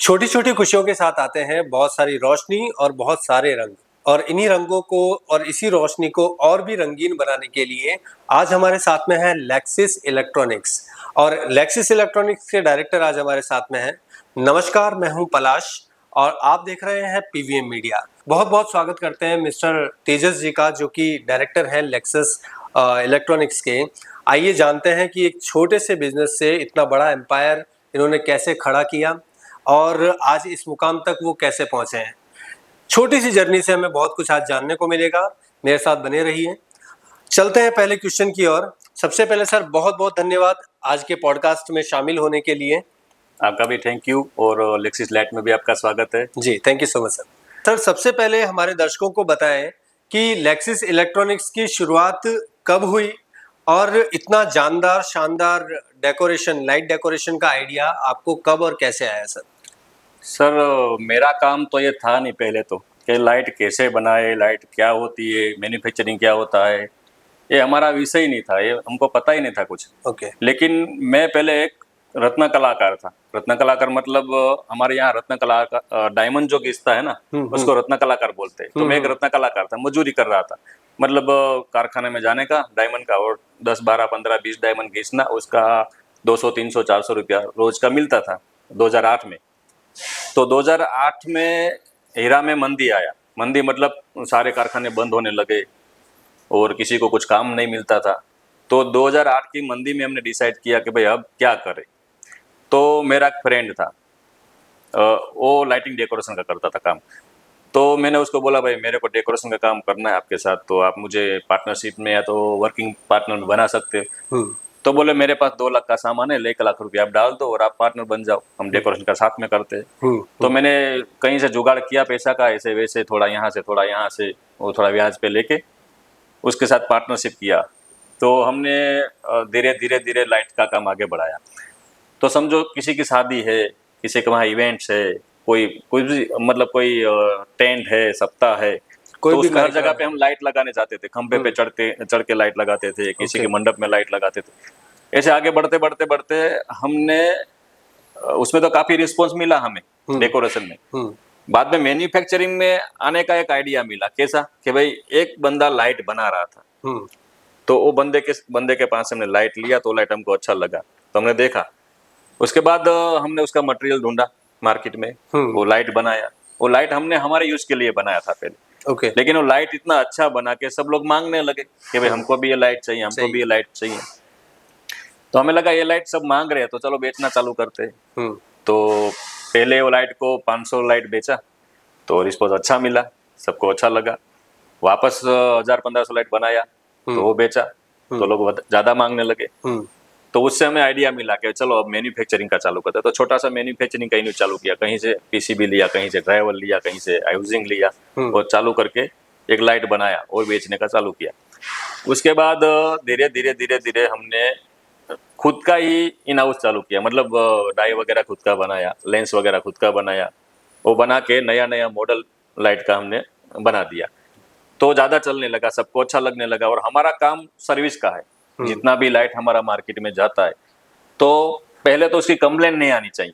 छोटी छोटी खुशियों के साथ आते हैं बहुत सारी रोशनी और बहुत सारे रंग। और इन्हीं रंगों को और इसी रोशनी को और भी रंगीन बनाने के लिए आज हमारे साथ में है लेक्सिस इलेक्ट्रॉनिक्स। और लेक्सिस इलेक्ट्रॉनिक्स के डायरेक्टर आज हमारे साथ में हैं। नमस्कार, मैं हूं पलाश और आप देख रहे हैं पीवीएम मीडिया। बहुत बहुत स्वागत करते हैं मिस्टर तेजस जी का, जो कि डायरेक्टर हैं लेक्सिस इलेक्ट्रॉनिक्स के। आइए जानते हैं कि एक छोटे से बिजनेस से इतना बड़ा एम्पायर इन्होंने कैसे खड़ा किया और आज इस मुकाम तक वो कैसे पहुंचे हैं। छोटी सी जर्नी से हमें बहुत कुछ आज जानने को मिलेगा। मेरे साथ बने रहिए। चलते हैं पहले क्वेश्चन की ओर। सबसे पहले सर, बहुत बहुत धन्यवाद आज के पॉडकास्ट में शामिल होने के लिए। आपका भी थैंक यू और लेक्सिस लाइट में भी आपका स्वागत है। जी, thank you so much sir. Sir, सबसे पहले हमारे दर्शकों को बताएं कि लेक्सिस इलेक्ट्रॉनिक्स की शुरुआत कब हुई और इतना जानदार शानदार डेकोरेशन, लाइट डेकोरेशन का आइडिया आपको कब और कैसे आया सर? सर, मेरा काम तो ये था नहीं पहले तो कि लाइट कैसे बनाए, लाइट क्या होती है, मैन्युफैक्चरिंग क्या होता है, ये हमारा विषय ही नहीं था, ये हमको पता ही नहीं था कुछ। ओके। लेकिन मैं पहले एक रत्न कलाकार था। रत्न कलाकार मतलब हमारे यहाँ रत्न कलाकार डायमंड जो घिसता है ना, उसको रत्न कलाकार बोलते हैं। तो मैं एक रत्न कलाकार था, मजदूरी कर रहा था। मतलब कारखाने में जाने का डायमंड का और 10, 12, 15, 20 डायमंड घिसना, उसका 200, 300, 400 रुपया रोज का मिलता था 2008 में। तो 2008 में हीरा में मंदी आया। मंदी मतलब सारे कारखाने बंद होने लगे और किसी को कुछ काम नहीं मिलता था। तो 2008 की मंदी में हमने डिसाइड किया कि भाई अब क्या करें। तो मेरा एक फ्रेंड था, वो लाइटिंग डेकोरेशन का करता था काम। तो मैंने उसको बोला, भाई मेरे को डेकोरेशन का काम करना है आपके साथ, तो आप मुझे पार्टनरशिप में या तो वर्किंग पार्टनर बना सकते हो। तो बोले मेरे पास 2 लाख का सामान है, 1 लाख रुपया आप डाल दो और आप पार्टनर बन जाओ, हम डेकोरेशन का साथ में करते हैं। तो मैंने कहीं से जुगाड़ किया पैसा का, ऐसे वैसे, थोड़ा यहाँ से थोड़ा यहाँ से, वो थोड़ा ब्याज पे लेके उसके साथ पार्टनरशिप किया। तो हमने धीरे धीरे धीरे लाइट का काम आगे बढ़ाया। तो समझो किसी की शादी है, किसी के वहाँ इवेंट्स है, कोई भी मतलब कोई टेंट है, सप्ताह है, तो उसमें हर जगह पे हम लाइट लगाने जाते थे। खंबे पे चढ़ के लाइट लगाते थे, किसी के मंडप में लाइट लगाते थे। ऐसे आगे बढ़ते बढ़ते बढ़ते हमने उसमें तो काफी रिस्पॉन्स मिला हमें डेकोरेशन में। बाद में मैन्युफैक्चरिंग में आने का एक आइडिया मिला। कैसा कि भाई एक बंदा लाइट बना रहा था, तो वो बंदे के पास हमने लाइट लिया, तो लाइट हमको अच्छा लगा, तो हमने देखा। उसके बाद हमने उसका मटेरियल ढूंढा मार्केट में, वो लाइट बनाया। वो लाइट हमने हमारे यूज के लिए बनाया था पहले। लेकिन वो लाइट इतना अच्छा बना के सब लोग मांगने लगे कि भाई हमको भी ये लाइट चाहिए, हमको भी ये लाइट चाहिए। तो हमें लगा ये लाइट सब मांग रहे हैं, तो चलो बेचना चालू करते हैं। तो पहले वो लाइट को 500 लाइट बेचा, तो रिस्पॉन्स अच्छा मिला, सबको अच्छा लगा। वापस 1000-1500 लाइट बनाया, तो वो बेचा, तो लोग ज्यादा मांगने लगे। तो उससे हमें आइडिया मिला कि चलो अब मैन्युफैक्चरिंग का चालू करते हैं। तो छोटा सा मैन्युफैक्चरिंग का यूनिट चालू किया, कहीं से पीसीबी लिया, कहीं से ड्राइवर लिया, कहीं से हाउसिंग लिया, और चालू करके एक लाइट बनाया और बेचने का चालू किया। उसके बाद धीरे धीरे धीरे धीरे हमने खुद का ही इन हाउस चालू किया। मतलब डाई वगैरह खुद का बनाया, लेंस वगैरह खुद का बनाया, वो बना के नया नया मॉडल लाइट का हमने बना दिया। तो ज्यादा चलने लगा, सबको अच्छा लगने लगा। और हमारा काम सर्विस का है, जितना भी लाइट हमारा मार्केट में जाता है, तो पहले तो उसकी कंप्लेन नहीं आनी चाहिए,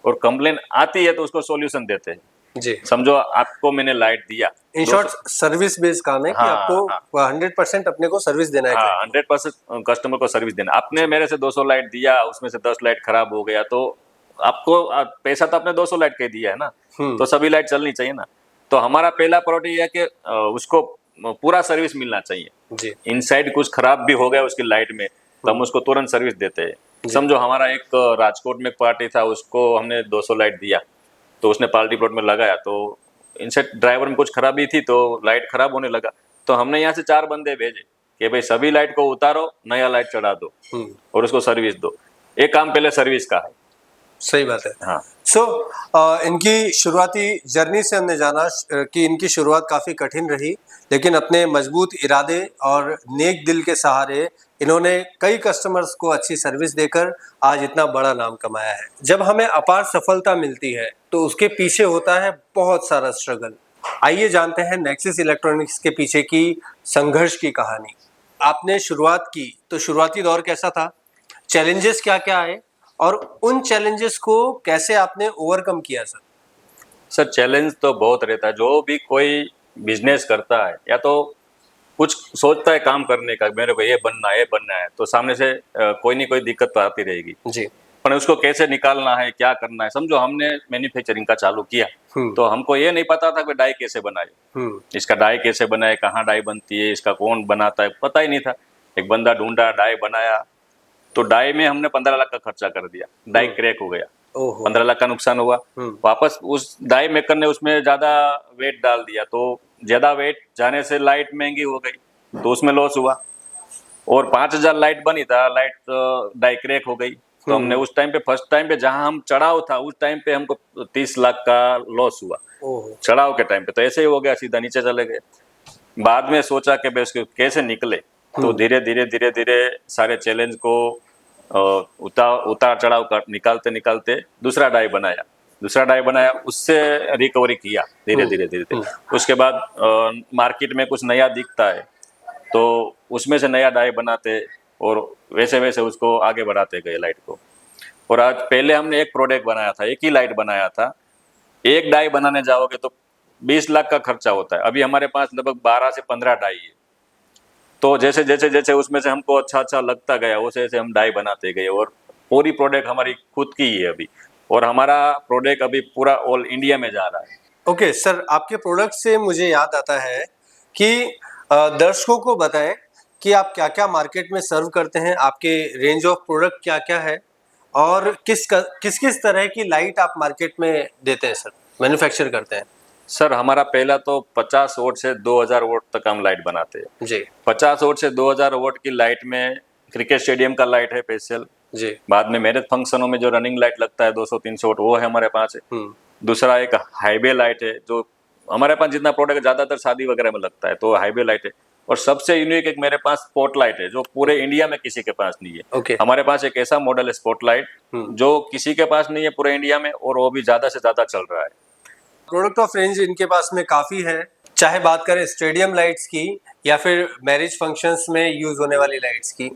और कंप्लेन आती है तो उसको सॉल्यूशन देते हैं जी। समझो आपको मैंने लाइट दिया, इन शॉर्ट सर्विस बेस्ड काम है। कि आपको 100% अपने को सर्विस देना है। 100% कस्टमर को सर्विस देना। आपने मेरे से 200 लाइट दिया, उसमें से 10 लाइट खराब हो गया, तो आपको पैसा तो आपने 200 लाइट का दिया है ना, तो सभी लाइट चलनी चाहिए ना। तो हमारा पहला प्रायोरिटी है कि उसको पूरा सर्विस मिलना चाहिए जी। इनसाइड कुछ खराब भी हो गया उसकी लाइट में, तो हम उसको तुरंत सर्विस देते हैं। समझो हमारा एक राजकोट में एक पार्टी था, उसको हमने 200 लाइट दिया, तो उसने पार्टी प्लॉट में लगाया, तो इनसाइड ड्राइवर में कुछ खराबी थी, तो लाइट खराब होने लगा। तो हमने यहाँ से 4 बंदे भेजे कि भाई सभी लाइट को उतारो, नया लाइट चढ़ा दो और उसको सर्विस दो। एक काम पहले सर्विस का है। सही बात है। हाँ। सो इनकी शुरुआती जर्नी से हमने जाना कि इनकी शुरुआत काफ़ी कठिन रही, लेकिन अपने मजबूत इरादे और नेक दिल के सहारे इन्होंने कई कस्टमर्स को अच्छी सर्विस देकर आज इतना बड़ा नाम कमाया है। जब हमें अपार सफलता मिलती है तो उसके पीछे होता है बहुत सारा स्ट्रगल। आइए जानते हैं नेक्सिस इलेक्ट्रॉनिक्स के पीछे की संघर्ष की कहानी। आपने शुरुआत की तो शुरुआती दौर कैसा था, चैलेंजेस क्या क्या आए और उन चैलेंजेस को कैसे आपने ओवरकम किया सर? सर चैलेंज तो बहुत रहता है, जो भी कोई बिजनेस करता है या तो कुछ सोचता है काम करने का, मेरे को ये बनना है, तो सामने से कोई नहीं कोई दिक्कत तो आती रहेगी। जी। पर उसको कैसे निकालना है, क्या करना है। समझो हमने मैन्युफैक्चरिंग का चालू किया, तो हमको ये नहीं पता था कि डाई कैसे बनाए, इसका डाई कैसे बनाए, कहाँ डाई बनती है, इसका कौन बनाता है, पता ही नहीं था। एक बंदा ढूंढा, डाई बनाया, तो डाई में हमने 15 लाख का खर्चा कर दिया, डाई क्रैक हो गया, 15 लाख का नुकसान हुआ। वापस उस डाई मेकर ने उसमें ज्यादा वेट डाल दिया, तो ज्यादा वेट जाने से लाइट महंगी हो गई, तो उसमें लॉस हुआ। और 5,000 लाइट बनी था, लाइट डाई क्रैक हो गई, तो हमने उस टाइम पे फर्स्ट टाइम पे जहां हम चढ़ाव था उस टाइम पे हमको 30 लाख का लॉस हुआ चढ़ाव के टाइम पे। तो ऐसे ही हो गया, सीधा नीचे चले गए। बाद में सोचा कि भाई उसको कैसे निकले, तो धीरे धीरे धीरे धीरे सारे चैलेंज को उतार चढ़ाव कर निकालते निकालते दूसरा डाई बनाया, उससे रिकवरी किया धीरे धीरे धीरे धीरे। उसके बाद मार्केट में कुछ नया दिखता है तो उसमें से नया डाई बनाते, और वैसे वैसे उसको आगे बढ़ाते गए लाइट को। और आज पहले हमने एक प्रोडक्ट बनाया था, एक ही लाइट बनाया था, एक डाई बनाने जाओगे तो 20 लाख का खर्चा होता है। अभी हमारे पास लगभग 12 से 15 डाई है। तो जैसे जैसे जैसे उसमें से हमको अच्छा अच्छा लगता गया, वैसे वैसे हम डाई बनाते गए, और पूरी प्रोडक्ट हमारी खुद की ही है अभी, और हमारा प्रोडक्ट अभी पूरा ऑल इंडिया में जा रहा है। ओके सर, आपके प्रोडक्ट से मुझे याद आता है कि दर्शकों को बताएं कि आप क्या क्या मार्केट में सर्व करते हैं, आपके रेंज ऑफ प्रोडक्ट क्या क्या है, और किस तरह की लाइट आप मार्केट में देते हैं सर, मैन्युफैक्चर करते हैं? सर हमारा पहला तो 50 वोट से 2000 वोट तक हम लाइट बनाते हैं जी। 50 वोट से 2000 वोट की लाइट में क्रिकेट स्टेडियम का लाइट है स्पेशल जी। बाद में मैरिज फंक्शनों में जो रनिंग लाइट लगता है 200-300 वोट, वो है हमारे पास है। दूसरा एक हाईवे लाइट है, जो हमारे पास जितना प्रोडक्ट ज्यादातर शादी वगैरह में लगता है, तो हाईवे लाइट है। और सबसे यूनिक एक मेरे पास स्पॉट लाइट है, जो पूरे इंडिया में किसी के पास नहीं है। Okay. हमारे पास एक ऐसा मॉडल है स्पॉट लाइट जो किसी के पास नहीं है पूरे इंडिया में, और वो भी ज्यादा से ज्यादा चल रहा है। प्रोडक्ट ऑफ रेंज इनके पास में काफी है, चाहे बात करें स्टेडियम लाइट्स की या फिर मैरिज फंक्शंस में यूज होने वाली लाइट्स की।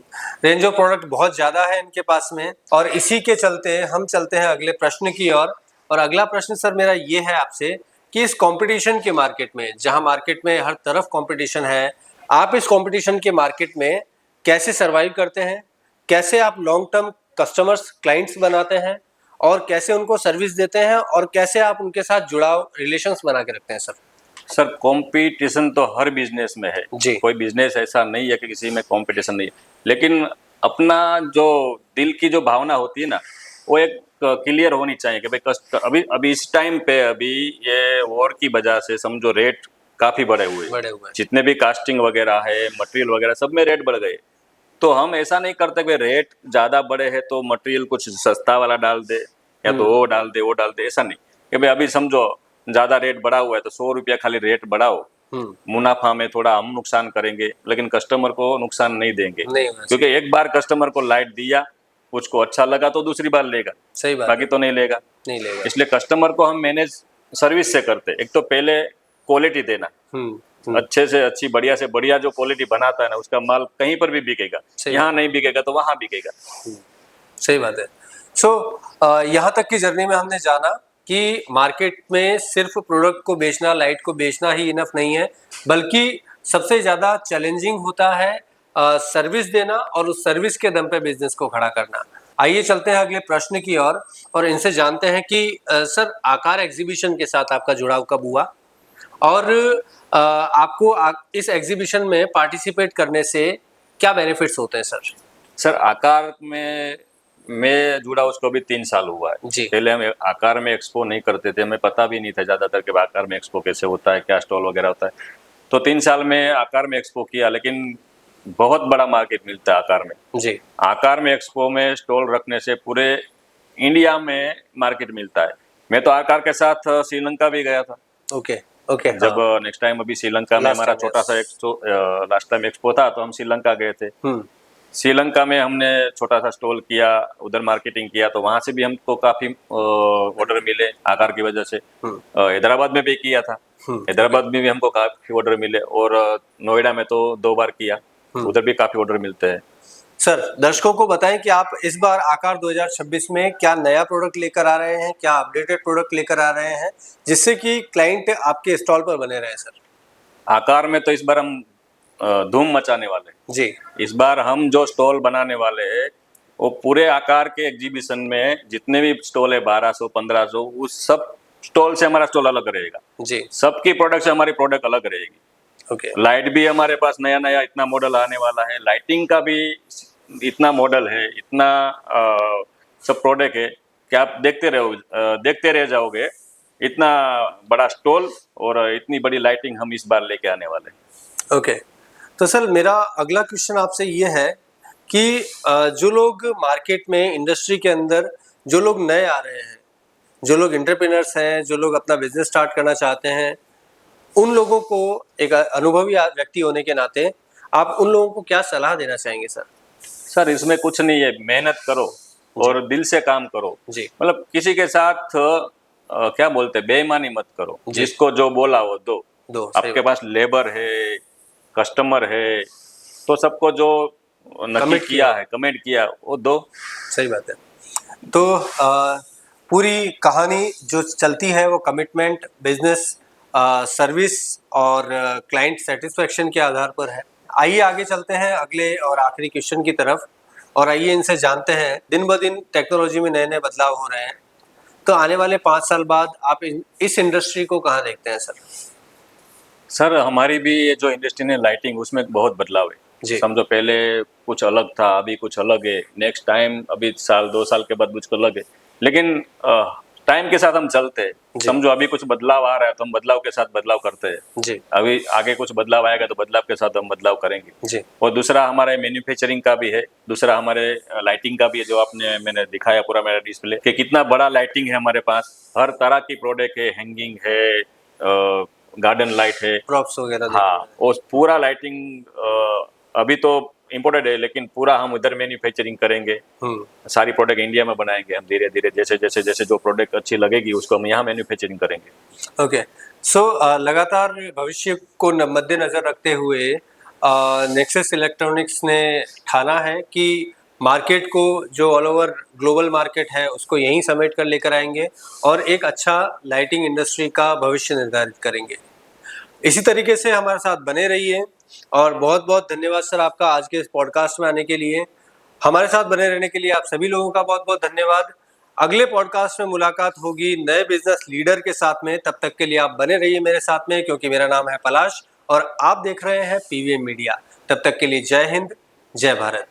रेंज ऑफ प्रोडक्ट बहुत ज्यादा है इनके पास में, और इसी के चलते हम चलते हैं अगले प्रश्न की ओर। और अगला प्रश्न सर मेरा ये है आपसे कि इस कंपटीशन के मार्केट में, जहां मार्केट में हर तरफ कंपटीशन है, आप इस कंपटीशन के मार्केट में कैसे सर्वाइव करते हैं, कैसे आप लॉन्ग टर्म कस्टमर्स क्लाइंट्स बनाते हैं, और कैसे उनको सर्विस देते हैं, और कैसे आप उनके साथ जुड़ाव रिलेशंस बना के रखते हैं सर? सर कंपटीशन तो हर बिजनेस में है जी। कोई बिजनेस ऐसा नहीं है कि किसी में कंपटीशन नहीं है, लेकिन अपना जो दिल की जो भावना होती है ना, वो एक क्लियर होनी चाहिए कि भाई अभी अभी इस टाइम पे अभी ये वॉर की वजह से समझो रेट काफी बढ़े हुए हैं। जितने भी कास्टिंग वगैरह है, मटेरियल वगैरह, सब में रेट बढ़ गए। तो हम ऐसा नहीं करते कि रेट ज्यादा बढ़े है तो मटेरियल कुछ सस्ता वाला डाल दे, या तो वो डाल दे, ऐसा नहीं कि भाई अभी समझो ज्यादा रेट बढ़ा हुआ है तो 100 रुपया खाली रेट बढ़ाओ, मुनाफा में थोड़ा हम नुकसान करेंगे लेकिन कस्टमर को नुकसान नहीं देंगे। क्योंकि एक बार कस्टमर को लाइट दिया, उसको अच्छा लगा तो दूसरी बार लेगा, सही बात, बाकी तो नहीं लेगा। इसलिए कस्टमर को हम मैनेज सर्विस से करते। एक तो पहले क्वालिटी देना, अच्छे से अच्छी, बढ़िया से बढ़िया जो क्वालिटी बनाता है ना, उसका माल कहीं पर भी बिकेगा, यहाँ नहीं बिकेगा तो वहां बिकेगा। सही बात है। सो यहाँ तक की जर्नी में हमने जाना कि मार्केट में सिर्फ प्रोडक्ट को बेचना, लाइट को बेचना ही इनफ नहीं है, बल्कि सबसे ज्यादा चैलेंजिंग होता है सर्विस देना, और उस सर्विस के दम पे बिजनेस को खड़ा करना। आइए चलते हैं अगले प्रश्न की ओर और इनसे जानते हैं कि सर आकार एग्जीबिशन के साथ आपका जुड़ाव कब हुआ, और आपको इस एग्जीबिशन में पार्टिसिपेट करने से क्या बेनिफिट्स होते हैं सर? सर आकार में मैं जुड़ा उसको भी 3 साल हुआ है जी। पहले हम आकार में एक्सपो नहीं करते थे, हमें पता भी नहीं था ज्यादातर कि आकार में एक्सपो कैसे होता है, क्या स्टॉल वगैरह होता है। तो 3 साल में आकार में एक्सपो किया, लेकिन बहुत बड़ा मार्केट मिलता है आकार में जी। आकार में एक्सपो में स्टॉल रखने से पूरे इंडिया में मार्केट मिलता है। मैं तो आकार के साथ श्रीलंका भी गया था। ओके। जब नेक्स्ट टाइम अभी श्रीलंका में हमारा छोटा सा लास्ट टाइम एक्सपो था, तो हम श्रीलंका गए थे। श्रीलंका में हमने छोटा सा स्टॉल किया, उधर मार्केटिंग किया, तो वहां से भी हमको काफी ऑर्डर मिले आकार की वजह से। हैदराबाद में भी किया था, हैदराबाद में भी हमको काफी ऑर्डर मिले, और नोएडा में तो 2 बार किया, उधर भी काफी ऑर्डर मिलते हैं। सर, दर्शकों को बताएं कि आप इस बार आकार 2026 में क्या नया प्रोडक्ट लेकर आ रहे हैं, क्या अपडेटेड प्रोडक्ट लेकर आ रहे हैं, जिससे कि क्लाइंट आपके स्टॉल पर बने रहे सर। आकार में तो इस बार हम धूम मचाने वाले हैं। जी। इस बार हम जो स्टॉल बनाने वाले हैं वो पूरे आकार के एग्जीबिशन में जितने भी स्टॉल है 1200 1500 उस सब स्टॉल से हमारा स्टॉल अलग रहेगा। जी। सबकी प्रोडक्ट से हमारी प्रोडक्ट अलग रहेगी। ओके। लाइट भी हमारे पास नया नया इतना मॉडल आने वाला है, लाइटिंग का भी इतना मॉडल है, इतना सब प्रोडक्ट है कि आप देखते रह जाओगे। इतना बड़ा स्टॉल और इतनी बड़ी लाइटिंग हम इस बार लेके आने वाले हैं। ओके। तो सर, मेरा अगला क्वेश्चन आपसे ये है कि जो लोग मार्केट में इंडस्ट्री के अंदर जो लोग नए आ रहे हैं, जो लोग एंटरप्रेन्योर्स हैं, जो लोग अपना बिजनेस स्टार्ट करना चाहते हैं, उन लोगों को एक अनुभवी व्यक्ति होने के नाते आप उन लोगों को क्या सलाह देना चाहेंगे सर? सर इसमें कुछ नहीं है, मेहनत करो और दिल से काम करो। जी। मतलब किसी के साथ क्या बोलते हैं, बेईमानी मत करो। जिसको जो बोला वो दो। आपके पास लेबर है, कस्टमर है, तो सबको जो नक्की किया है, कमेंट किया वो दो। सही बात है। तो पूरी कहानी जो चलती है वो कमिटमेंट, बिजनेस, सर्विस और क्लाइंट सेटिस्फेक्शन के आधार पर है। आइए आगे चलते हैं अगले और आखिरी क्वेश्चन की तरफ, और आइए इनसे जानते हैं, दिन ब दिन टेक्नोलॉजी में नए नए बदलाव हो रहे हैं, तो आने वाले 5 साल बाद आप इस इंडस्ट्री को कहाँ देखते हैं सर? सर हमारी भी ये जो इंडस्ट्री है लाइटिंग, उसमें बहुत बदलाव है। समझो पहले कुछ अलग था, अभी कुछ अलग है, नेक्स्ट टाइम अभी साल 2 साल के बाद कुछ अलग है। लेकिन टाइम के साथ हम चलते हैं। समझो अभी कुछ बदलाव आ रहा है तो हम बदलाव के साथ बदलाव करते हैं जी। अभी आगे कुछ बदलाव आएगा तो बदलाव के साथ हम बदलाव करेंगे जी। और दूसरा हमारे मैन्युफैक्चरिंग का भी है, दूसरा हमारे लाइटिंग का भी है, जो मैंने दिखाया पूरा मेरा डिस्प्ले कि कितना बड़ा लाइटिंग है हमारे पास। हर तरह की प्रोडक्ट है, हैंगिंग है, गार्डन लाइट है, प्रॉप्स वगैरह। हाँ, और पूरा लाइटिंग अभी तो इम्पोर्टेड है, लेकिन पूरा हम उधर मैन्युफैक्चरिंग करेंगे। सारी प्रोडक्ट इंडिया में बनाएंगे हम धीरे धीरे। जैसे जो प्रोडक्ट अच्छी लगेगी उसको हम यहाँ मैन्युफैक्चरिंग करेंगे। ओके। सो लगातार भविष्य को मद्देनजर रखते हुए नेक्सस इलेक्ट्रॉनिक्स ने ठाना है कि मार्केट को, जो ऑल ओवर ग्लोबल मार्केट है, उसको यहीं समेट कर लेकर आएंगे और एक अच्छा लाइटिंग इंडस्ट्री का भविष्य निर्धारित करेंगे। इसी तरीके से हमारे साथ बने रहिए, और बहुत बहुत धन्यवाद सर आपका आज के इस पॉडकास्ट में आने के लिए। हमारे साथ बने रहने के लिए आप सभी लोगों का बहुत बहुत धन्यवाद। अगले पॉडकास्ट में मुलाकात होगी नए बिजनेस लीडर के साथ में। तब तक के लिए आप बने रहिए मेरे साथ में, क्योंकि मेरा नाम है पलाश और आप देख रहे हैं पीवीएम मीडिया। तब तक के लिए जय हिंद, जय भारत।